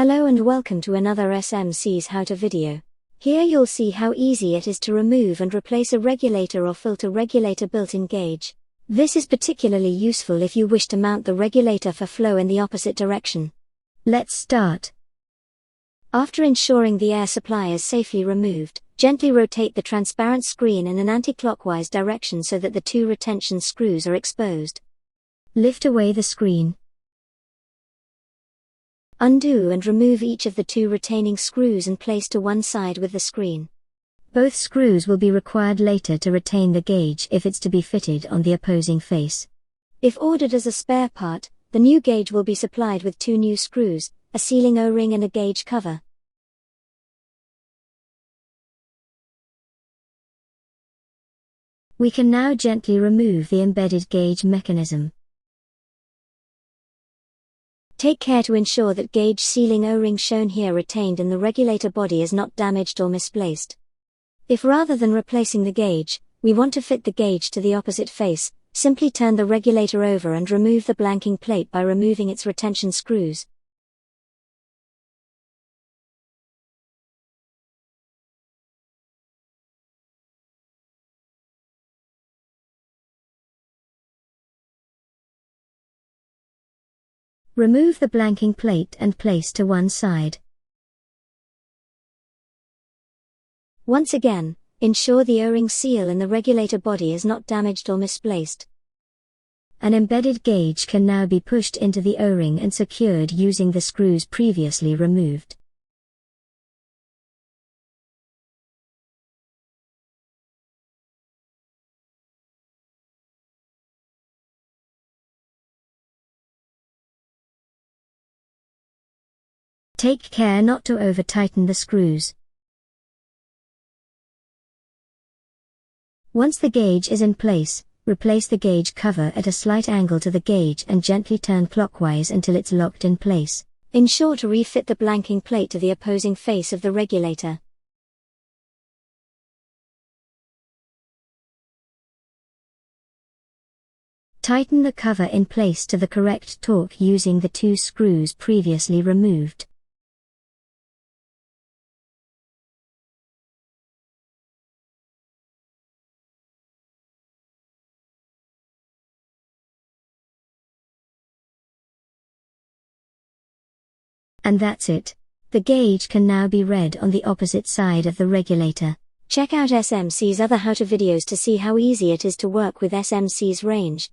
Hello and welcome to another SMC's how-to video. Here you'll see how easy it is to remove and replace a regulator or filter regulator built-in gauge. This is particularly useful if you wish to mount the regulator for flow in the opposite direction. Let's start. After ensuring the air supply is safely removed, gently rotate the transparent screen in an anti-clockwise direction so that the two retention screws are exposed. Lift away the screen. Undo and remove each of the two retaining screws and place to one side with the screen. Both screws will be required later to retain the gauge if it's to be fitted on the opposing face. If ordered as a spare part, the new gauge will be supplied with two new screws, a sealing O-ring and a gauge cover. We can now gently remove the embedded gauge mechanism. Take care to ensure that gauge sealing O-ring shown here retained in the regulator body is not damaged or misplaced. If rather than replacing the gauge, we want to fit the gauge to the opposite face, simply turn the regulator over and remove the blanking plate by removing its retention screws. Remove the blanking plate and place to one side. Once again, ensure the O-ring seal in the regulator body is not damaged or misplaced. An embedded gauge can now be pushed into the O-ring and secured using the screws previously removed. Take care not to over-tighten the screws. Once the gauge is in place, replace the gauge cover at a slight angle to the gauge and gently turn clockwise until it's locked in place. Ensure to refit the blanking plate to the opposing face of the regulator. Tighten the cover in place to the correct torque using the two screws previously removed. And that's it. The gauge can now be read on the opposite side of the regulator. Check out SMC's other how-to videos to see how easy it is to work with SMC's range.